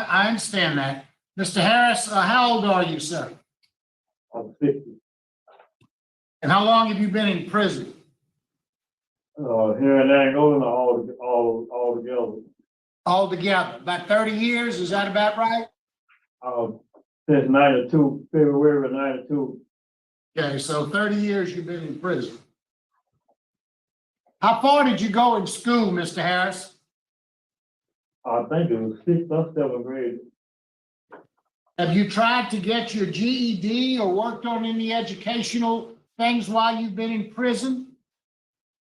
I understand that. Mr. Harris, how old are you, sir? I'm 50. And how long have you been in prison? Here in Angola, all together. Altogether, about 30 years, is that about right? Since 92, February of 92. Okay, so 30 years you've been in prison. How far did you go in school, Mr. Harris? I think it was 6th or 7th grade. Have you tried to get your GED or worked on any educational things while you've been in prison?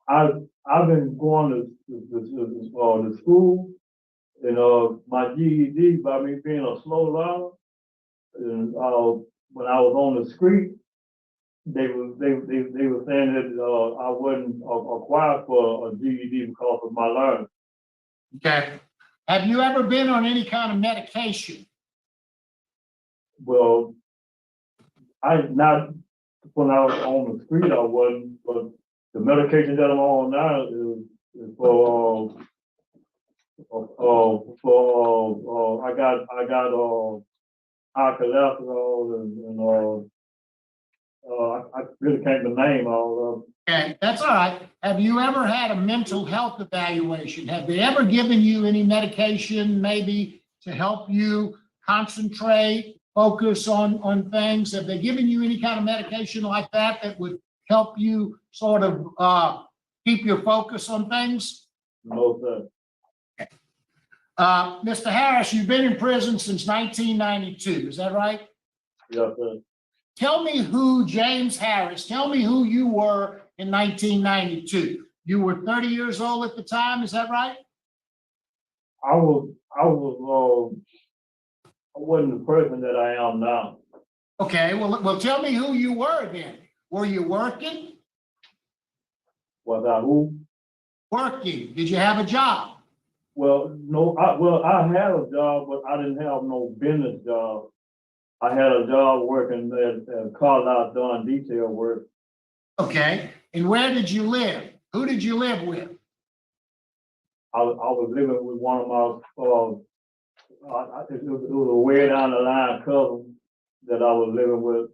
I've been going to school, and my GED, by me being a slow learner, and when I was on the street, they were saying that I wasn't acquired for a GED because of my learning. Okay. Have you ever been on any kind of medication? Well, not when I was on the street, I wasn't, but the medication that I'm on now is for I got high cholesterol and I really can't name all of them. Okay, that's all right. Have you ever had a mental health evaluation? Have they ever given you any medication maybe to help you concentrate, focus on things? Have they given you any kind of medication like that that would help you sort of keep your focus on things? No, sir. Mr. Harris, you've been in prison since 1992, is that right? Yes, sir. Tell me who James Harris, tell me who you were in 1992. You were 30 years old at the time, is that right? I wasn't the person that I am now. Okay, well, tell me who you were then. Were you working? Was I who? Working. Did you have a job? Well, no, I had a job, but I didn't have no business job. I had a job working at Carlisle doing detail work. Okay, and where did you live? Who did you live with? I was living with one of my, it was a way down the line cousin that I was living with.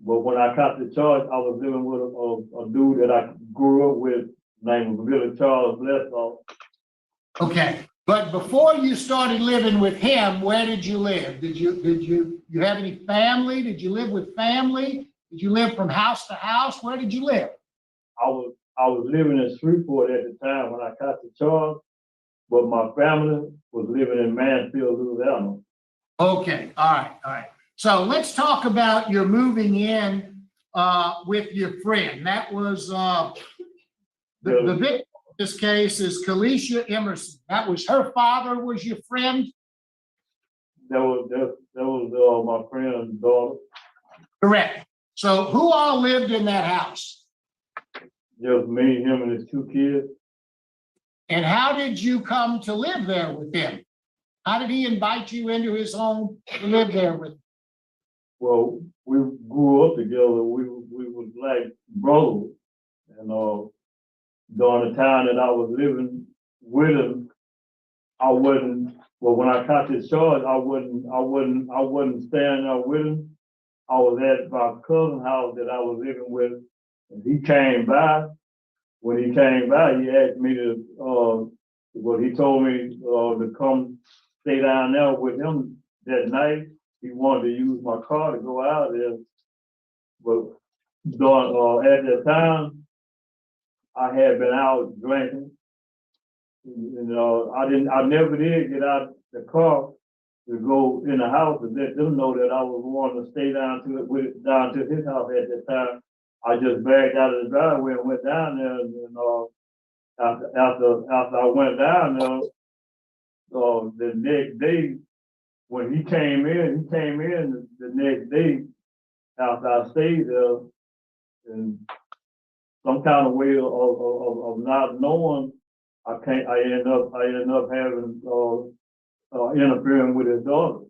But when I caught the charge, I was living with a dude that I grew up with named Billy Charles Blessoff. Okay, but before you started living with him, where did you live? Did you have any family? Did you live with family? Did you live from house to house? Where did you live? I was living in Shreveport at the time when I caught the charge, but my family was living in Mansfield, Louisiana. Okay, all right. So let's talk about your moving in with your friend. That was the victim in this case is Kalisha Emerson. That was her father, was your friend? That was my friend's daughter. Correct. So who all lived in that house? Just me, him, and his 2 kids. And how did you come to live there with him? How did he invite you into his home to live there with him? Well, we grew up together. We was like brothers, and during the time that I was living with him, I wasn't. Well, when I caught this charge, I wasn't staying there with him. I was at my cousin's house that I was living with, and he came by. When he came by, he asked me to. Well, he told me to come stay down there with him that night. He wanted to use my car to go out there, but at that time, I had been out drinking. I never did get out the car to go in the house and let them know that I was wanting to stay down to his house at that time. I just backed out of the driveway and went down there, and after I went down there, the next day when he came in the next day after I stayed there, and some kind of way of not knowing, I ended up having interfering with his daughter.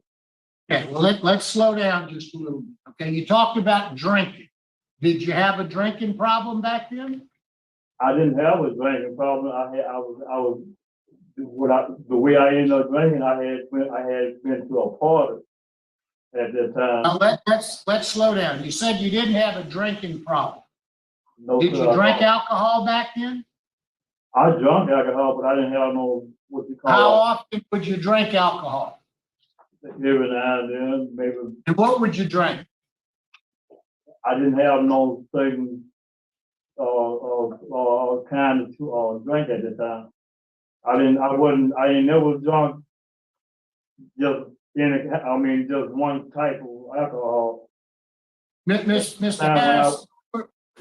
Okay, well, let's slow down just a little bit. Okay, you talked about drinking. Did you have a drinking problem back then? I didn't have a drinking problem. the way I ended up drinking, I had been to a party at that time. Now, let's slow down. You said you didn't have a drinking problem. No, Did you sir, drink alcohol back then? I drank alcohol, but I didn't have no, what you How call often would you drink alcohol? it, every now and then, maybe. And what would you drink? I didn't have no certain, kind of, drink at the time. I ain't never drunk just just one type of alcohol. Mr. Harris,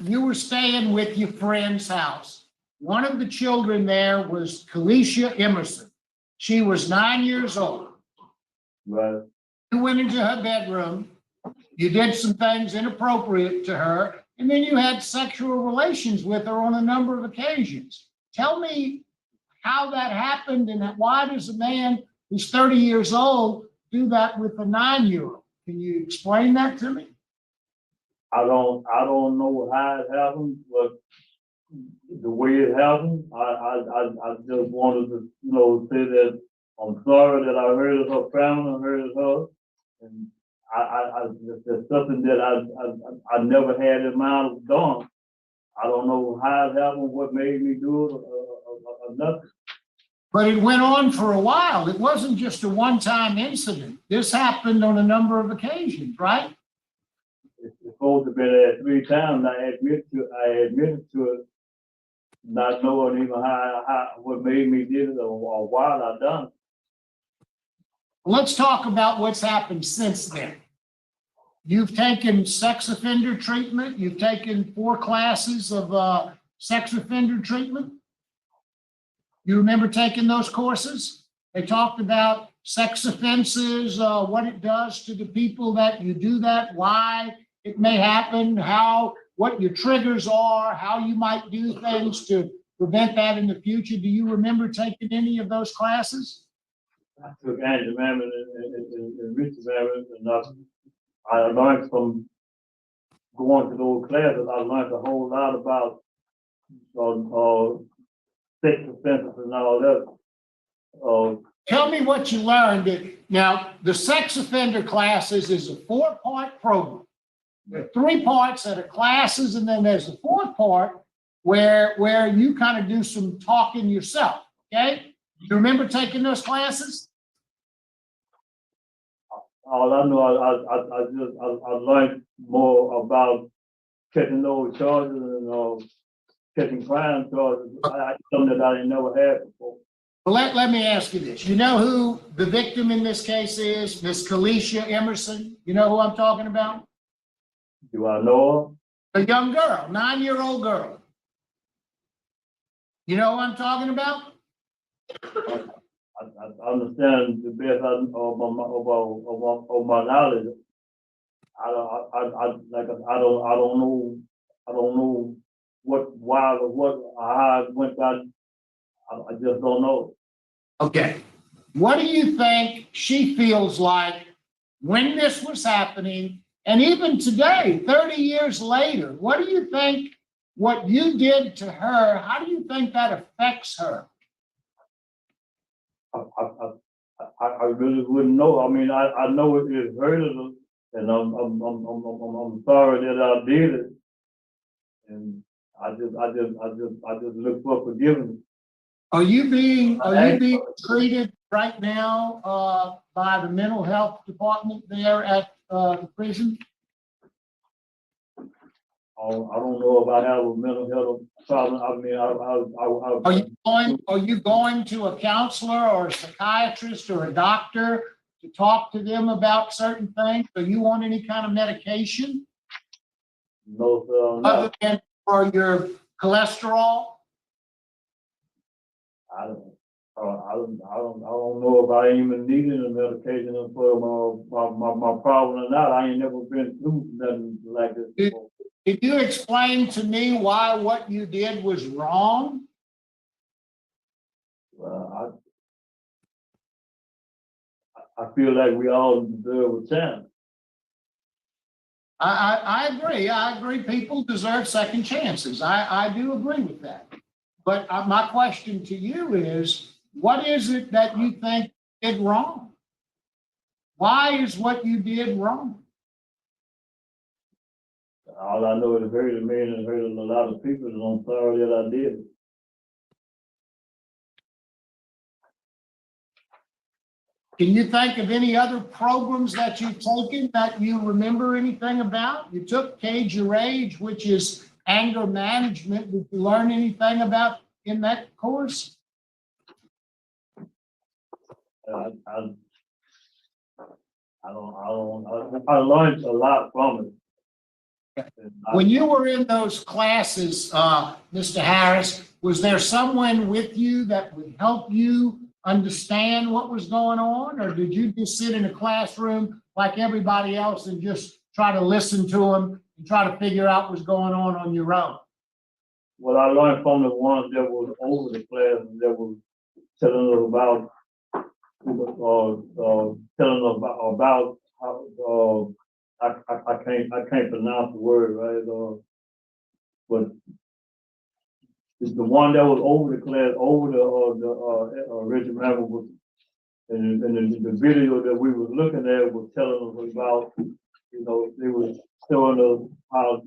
you were staying with your friend's house. One of the children there was Kalisha Emerson. She was 9 years old. Right, You went into her bedroom, you did some things inappropriate to her, and then you had sexual relations with her on a number of occasions. Tell me how that happened and why does a man who's 30 years old do that with a 9-year-old? Can you explain that to me? I don't know how it happened, but the way it happened, I just wanted to, say that I'm sorry that I hurt her family, hurt her, and there's something that I never had in mind of doing. I don't know how it happened, what made me do it, or nothing. But it went on for a while. It wasn't just a one-time incident. This happened on a number of occasions, right? It's supposed to be there 3 times. I admitted to it, not knowing even how what made me did it or why I done it. Let's talk about what's happened since then. You've taken sex offender treatment. You've taken 4 classes of sex offender treatment. You remember taking those courses? They talked about sex offenses, what it does to the people that you do that, why it may happen, what your triggers are, how you might do things to prevent that in the future. Do you remember taking any of those classes? I took Angela Mammon and Richard Mammon, and I learned from going to those classes. I learned a whole lot about sex offenses and all that. Tell me what you learned. Now, the sex offender classes is a 4-part program. There are 3 parts that are classes, and then there's a 4th part where you kind of do some talking yourself. Okay? You remember taking those classes? All I know, I learned more about catching those charges and catching crime charges. Something that I never had before. Well, let me ask you this. You know who the victim in this case is? Miss Kalisha Emerson. You know who I'm talking about? Do I know A young girl, 9-year-old girl. You know who I'm talking about? her? I understand the best of my knowledge. I don't know why or what, how it went down. I just don't know. Okay. What do you think she feels like when this was happening? And even today, 30 years later, what do you think what you did to her, how do you think that affects her? I really wouldn't know. I mean, I know it hurt her, and I'm sorry that I did it, and I just look for forgiveness. Are you being treated right now by the mental health department there at the prison? I don't know if I have a mental health problem. I mean, Are you going to a counselor or a psychiatrist or a doctor to talk to them about certain things? Are you on any kind of medication No, sir, no. other than for your cholesterol? I don't know if I even needed a medication for my problem or not. I ain't never been through nothing like this before. Did you explain to me why what you did was wrong? Well, I feel like we all deserve a chance. I agree. I agree. People deserve second chances. I do agree with that. But my question to you is, What is it that you think you did wrong? Why is what you did wrong? All I know is it hurt me and it hurt a lot of people, and I'm sorry that I did it. Can you think of any other programs that you've taken that you remember anything about? You took Cage Your Rage, which is anger management. Did you learn anything about in that course? I learned a lot from it. When you were in those classes, Mr. Harris, was there someone with you that would help you understand what was going on? Or did you just sit in a classroom like everybody else and just try to listen to them and try to figure out what's going on your own? Well, I learned from the ones that was over the class that was telling us about, telling us about how, I can't pronounce the word, right? But it's the one that was over the class, over the Richard Mammal was, and the video that we was looking at was telling us about, you know, they was showing us how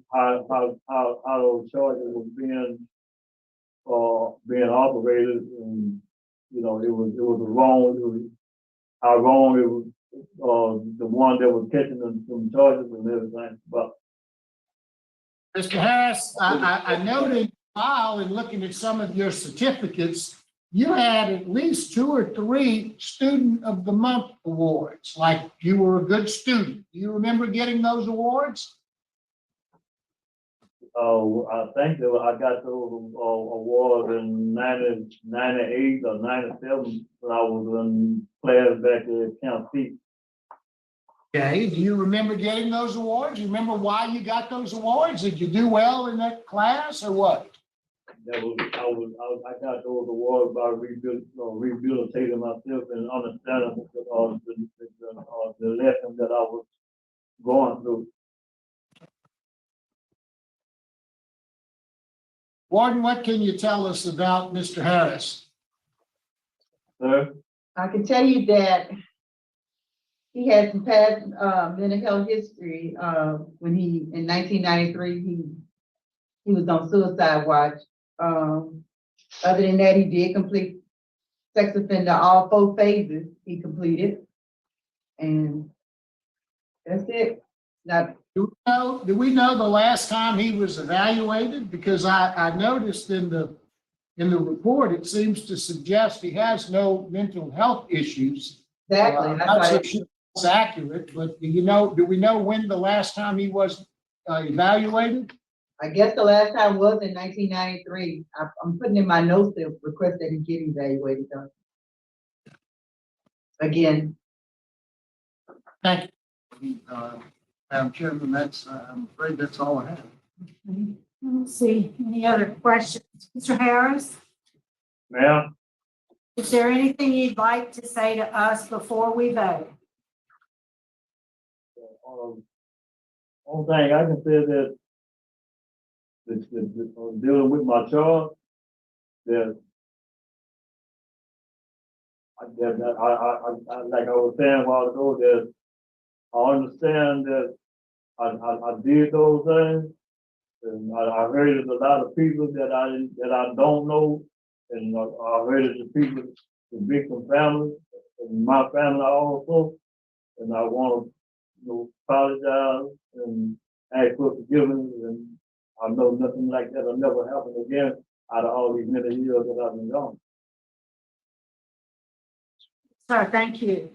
those charges was being operated, and you know, it was how wrong it was, the one that was catching them from charges and everything. But Mr. Harris, I noted while in looking at some of your certificates, you had at least 2 or 3 Student of the Month awards, like you were a good student. Do you remember getting those awards? I think that I got those awards in 98 or 97 when I was in class back at Camp Peak. Okay, do you remember getting those awards? You remember why you got those awards? Did you do well in that class or what? I got those awards by rehabilitating myself and understanding the lesson that I was going through. Warden, what can you tell us about Mr. Harris? Sir? I can tell you that he had some past mental health history. When in 1993, he was on suicide watch. Other than that, he did complete sex offender, all 4 phases he completed. And that's it. Now, Do we know the last time he was evaluated? Because I noticed in the report, it seems to suggest he has no mental health issues. exactly. I'm That's not why so sure it's accurate, but do we know when the last time he was evaluated? I guess the last time was in 1993. I'm putting in my notes to request that he get evaluated though. Again. Thank you. Madam Chairman, I'm afraid that's all I have. Let's see, any other questions? Mr. Harris, Ma'am? is there anything you'd like to say to us before we vote? Only thing I can say is that dealing with my child, that I like I was saying a while ago, that I understand that I did those things, and I heard it a lot of people that I don't know, and I heard it the people, the victim family, and my family also, and I want to apologize and ask for forgiveness, and I know nothing like that will never happen again out of all these many years that I've been gone. Sir, thank you.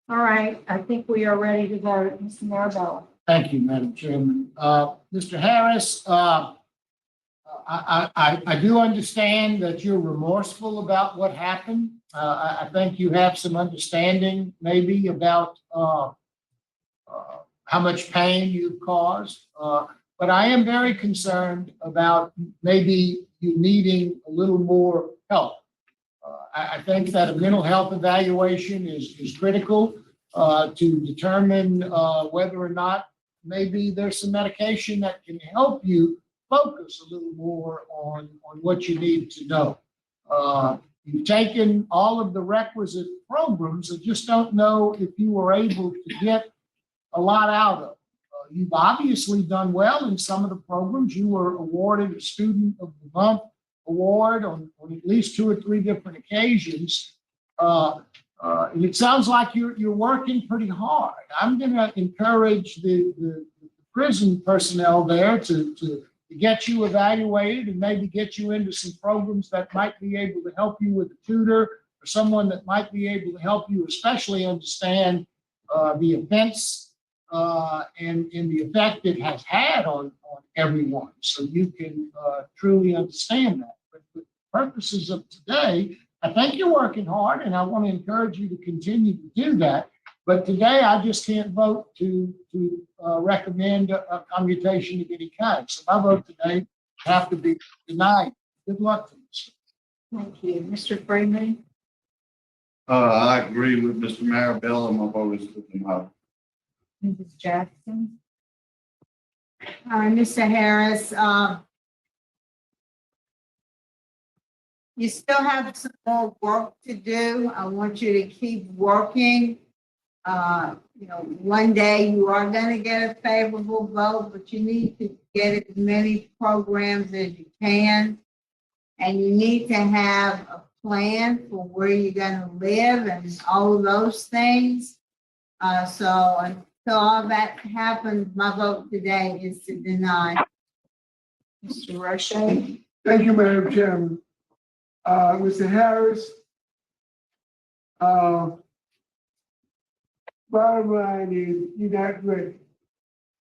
All right, I think we are ready to vote. Mr. Marabella. Thank you, Madam Chairman. Mr. Harris, I do understand that you're remorseful about what happened. I think you have some understanding maybe about how much pain you've caused. But I am very concerned about maybe you needing a little more help. I think that a mental health evaluation is critical to determine whether or not maybe there's some medication that can help you focus a little more on what you need to know. You've taken all of the requisite programs. I just don't know if you were able to get a lot out of. You've obviously done well in some of the programs. You were awarded a Student of the Month award on at least 2 or 3 different occasions. And it sounds like you're working pretty hard. I'm going to encourage the prison personnel there to get you evaluated and maybe get you into some programs that might be able to help you with a tutor or someone that might be able to help you especially understand the offense and the effect it has had on everyone, so you can truly understand that. But for the purposes of today, I think you're working hard, and I want to encourage you to continue to do that. But today, I just can't vote to recommend a commutation of any kind. So my vote today have to be denied. Good luck to you. Thank you. Mr. Freeman? I agree with Mr. Marabella, and my vote is to deny. Mrs. Jackson? All right, Mr. Harris, you still have some more work to do. I want you to keep working. One day you are going to get a favorable vote, but you need to get as many programs as you can. And you need to have a plan for where you're going to live and all of those things. So until all that happens, my vote today is to deny. Mr. Roche? Thank you, Madam Chairman. Mr. Harris, bottom line is you're not ready.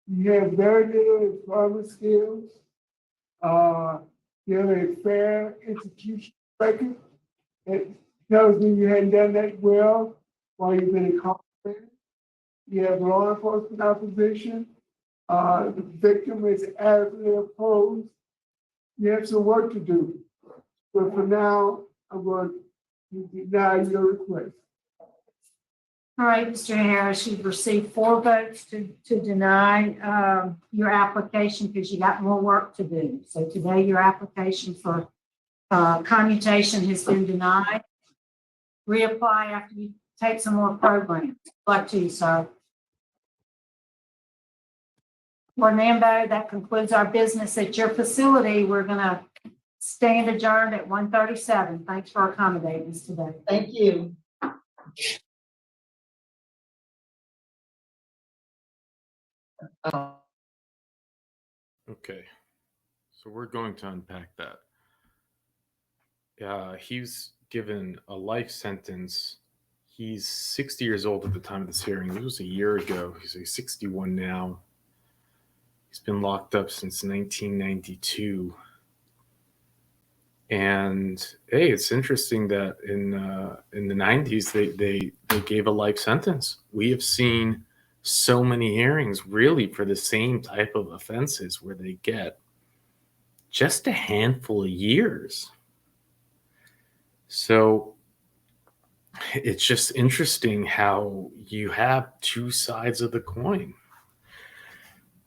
You have very little employment skills. You have a fair execution record. It tells me you hadn't done that well while you've been incarcerated. You have law enforcement opposition. The victim is adequately opposed. You have some work to do. But for now, I'm going to deny your request. All right, Mr. Harris, you've received 4 votes to deny your application because you got more work to do. So today your application for commutation has been denied. Reapply after you take some more programs. Good luck to you, sir. Orlando, that concludes our business at your facility. We're going to stand adjourned at 1:37. Thanks for accommodating us today. Thank you. Okay, so we're going to unpack that. He's given a life sentence. He's 60 years old at the time of this hearing. It was a year ago. He's 61 now. He's been locked up since 1992. And hey, it's interesting that in the 90s they gave a life sentence. We have seen so many hearings really for the same type of offenses where they get just a handful of years. So it's just interesting how you have 2 sides of the coin.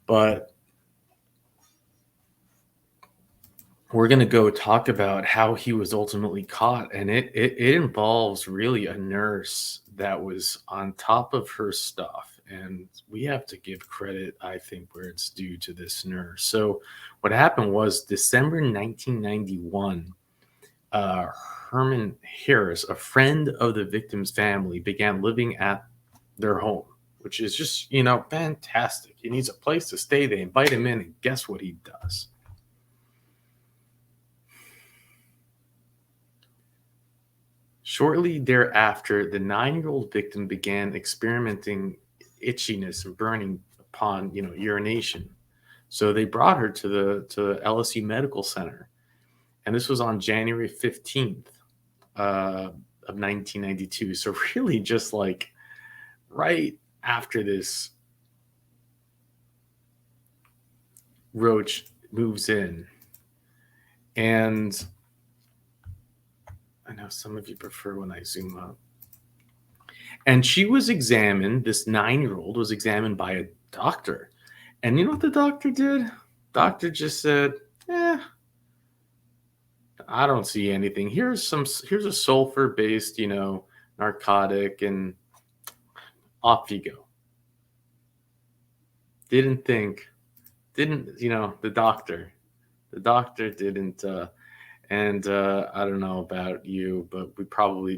But we're going to go talk about how he was ultimately caught. And it involves really a nurse that was on top of her stuff. And we have to give credit, I think, where it's due to this nurse. So what happened was December 1991, Herman Harris, a friend of the victim's family, began living at their home, which is just, fantastic. He needs a place to stay. They invite him in, and guess what he does? Shortly thereafter, the 9-year-old victim began experimenting itchiness and burning upon, urination. So they brought her to the LSU Medical Center. And this was on January 15th of 1992. So really just like right after this, Roach moves in. And I know some of you prefer when I zoom up. And she was examined, this 9-year-old was examined by a doctor. And you know what the doctor did? Doctor just said, I don't see anything. Here's a sulfur based, narcotic, and off you go. Didn't, the doctor didn't, and I don't know about you, but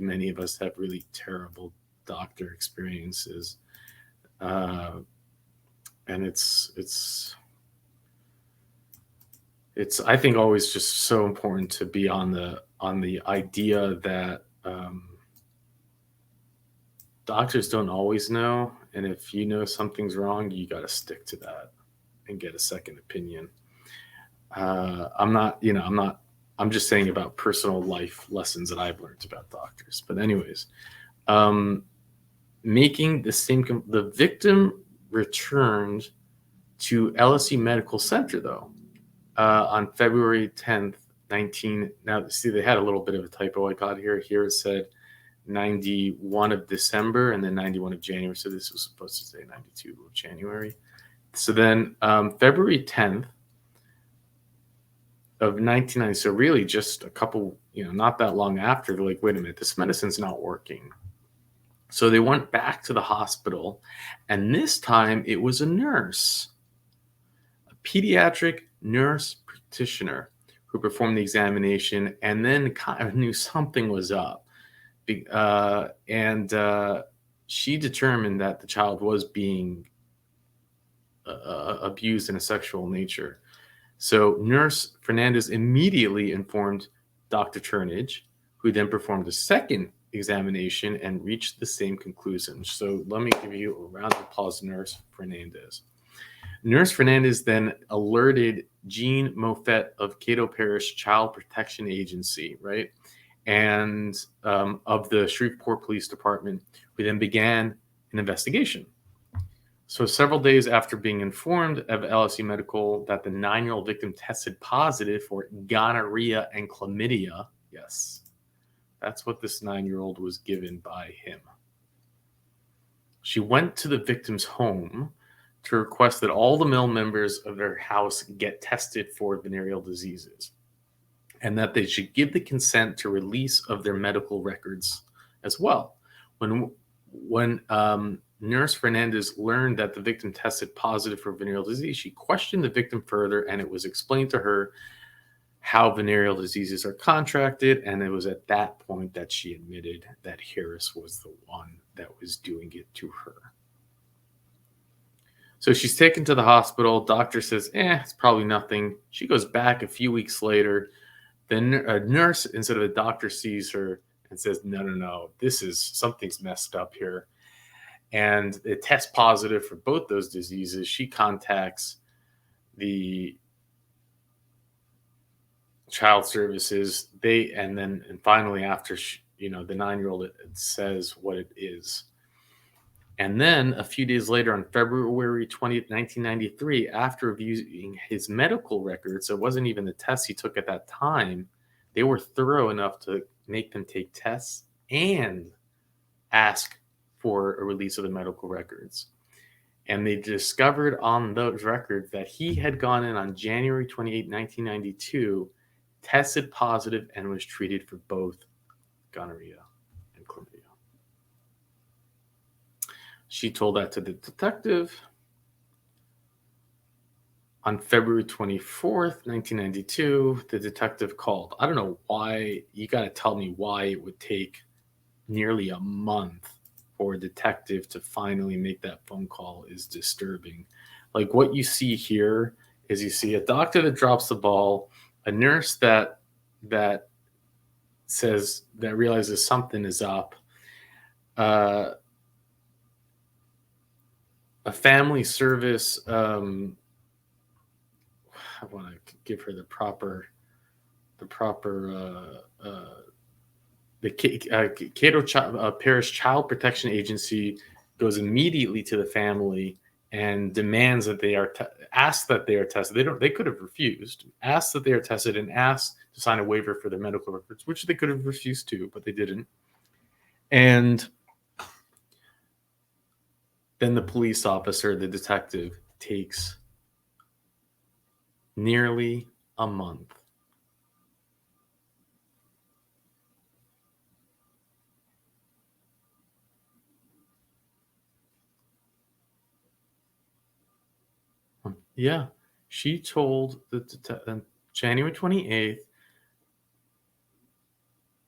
many of us have really terrible doctor experiences. And it's I think always just so important to be on the idea that doctors don't always know, and if you know something's wrong, you got to stick to that and get a second opinion. I'm just saying about personal life lessons that I've learned about doctors. But anyways, the victim returned to LSU Medical Center though on February 10th, now see, they had a little bit of a typo I got here. Here it said 91 of December and then 91 of January. So this was supposed to say 92 of January. So then February 10th of 1990. So really just a couple, not that long after, they're like, wait a minute, this medicine's not working. So they went back to the hospital, and this time it was a nurse, a pediatric nurse practitioner who performed the examination and then kind of knew something was up. And she determined that the child was being abused in a sexual nature. So Nurse Fernandez immediately informed Dr. Turnage, who then performed a second examination and reached the same conclusion. So let me give you a round of applause, Nurse Fernandez. Nurse Fernandez then alerted Jean Moffett of Cato Parish Child Protection Agency, right? And of the Shreveport Police Department, who then began an investigation. So several days after being informed of LSU Medical that the 9-year-old victim tested positive for gonorrhea and chlamydia, yes, that's what this 9-year-old was given by him. She went to the victim's home to request that all the male members of their house get tested for venereal diseases and that they should give the consent to release of their medical records as well. When Nurse Fernandez learned that the victim tested positive for venereal disease, she questioned the victim further, and it was explained to her how venereal diseases are contracted, and it was at that point that she admitted that Harris was the one that was doing it to her. So she's taken to the hospital. Doctor says, it's probably nothing. She goes back a few weeks later. Then a nurse, instead of a doctor, sees her and says, no, something's messed up here. And it tests positive for both those diseases. She contacts the child services. And finally, after the 9-year-old, it says what it is. And then a few days later, on February 20th, 1993, after reviewing his medical records, so it wasn't even the tests he took at that time, they were thorough enough to make them take tests and ask for a release of the medical records. And they discovered on those records that he had gone in on January 28, 1992, tested positive, and was treated for both gonorrhea and chlamydia. She told that to the detective. On February 24th, 1992, the detective called. I don't know why. You got to tell me why it would take nearly a month for a detective to finally make that phone call is disturbing. Like what you see here is you see a doctor that drops the ball, a nurse that realizes something is up, a family service. I want to give her the proper Cato Parish Child Protection Agency goes immediately to the family and demands that they are asked that they are tested. They could have refused, asked that they are tested, and asked to sign a waiver for their medical records, which they could have refused to, but they didn't. And then the police officer, the detective, takes nearly a month Yeah, she told on January 28th,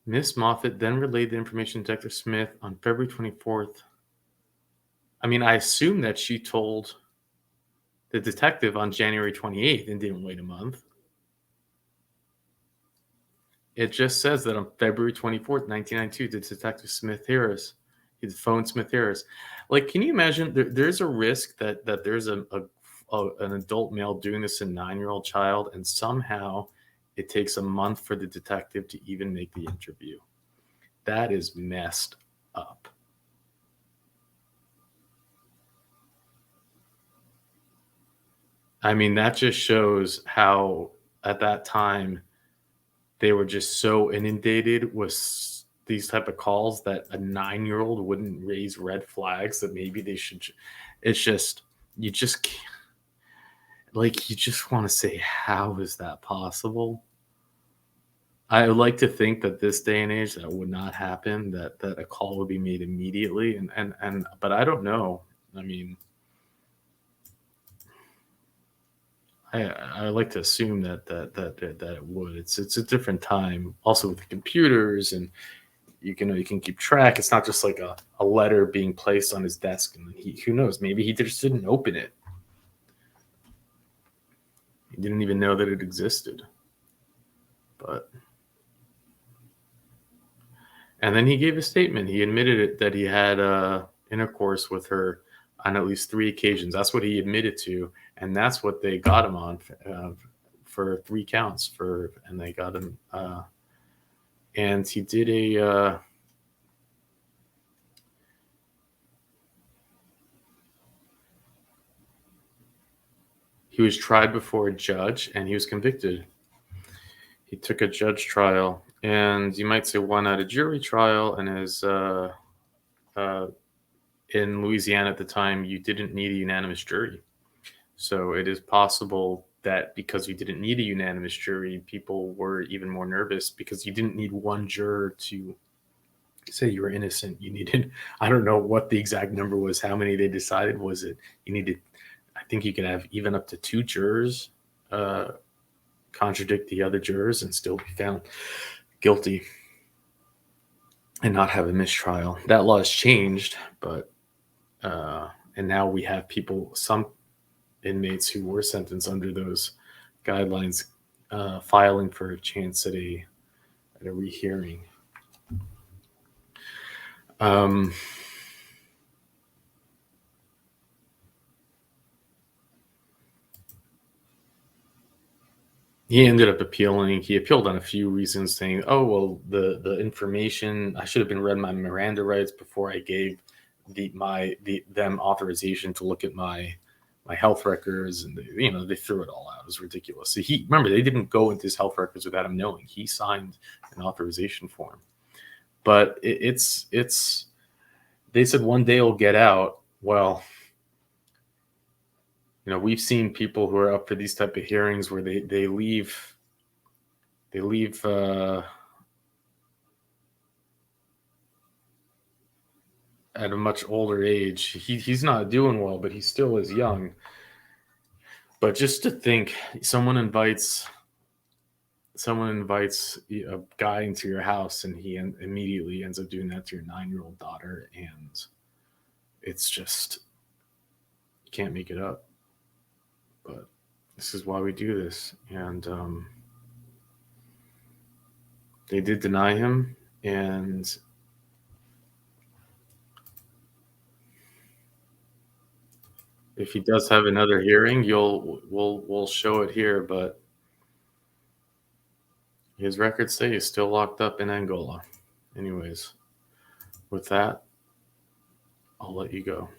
Miss Moffat then relayed the information to Detective Smith on February 24th. I mean, I assume that she told the detective on January 28th and didn't wait a month. It just says that on February 24th, 1992, the Detective Smith Harris, he phoned Smith Harris. Like, can you imagine? There's a risk that there's an adult male doing this to a 9-year-old child, and somehow it takes a month for the detective to even make the interview. That is messed up. I mean, that just shows how at that time they were just so inundated with these type of calls that a 9-year-old wouldn't raise red flags that maybe they should. It's just, you just can't, like, you just want to say, how is that possible? I would like to think that this day and age that would not happen, that a call would be made immediately. And but I don't know. I mean, I like to assume that it would. It's a different time, also with the computers, and you can keep track. It's not just like a letter being placed on his desk, and who knows, maybe he just didn't open it. He didn't even know that it existed. But and then he gave a statement. He admitted it that he had intercourse with her on at least 3 occasions. That's what he admitted to, and that's what they got him on for 3 counts. And they got him. And he did a. He was tried before a judge, and he was convicted. He took a judge trial, and you might say why not a jury trial? And as in Louisiana at the time, you didn't need a unanimous jury. So it is possible that because you didn't need a unanimous jury, people were even more nervous because you didn't need one juror to say you were innocent. You needed, I don't know what the exact number was, how many they decided. Was it, you needed, I think you could have even up to 2 jurors contradict the other jurors and still be found guilty and not have a mistrial. That law has changed, but and now we have people, some inmates who were sentenced under those guidelines, filing for a chance at a rehearing. He ended up appealing. He appealed on a few reasons, saying, "Oh well, the information, I should have been read my Miranda rights before I gave them authorization to look at my health records," and they threw it all out. It was ridiculous. So remember, they didn't go into his health records without him knowing. He signed an authorization form, but it's they said one day it'll get out. Well, we've seen people who are up for these type of hearings where they leave at a much older age. He's not doing well, but he still is young. But just to think, someone invites a guy into your house, and he immediately ends up doing that to your 9-year-old daughter, and it's just, you can't make it up. But this is why we do this, and they did deny him, and if he does have another hearing, we'll show it here, but his records say he's still locked up in Angola. Anyways, with that, I'll let you go.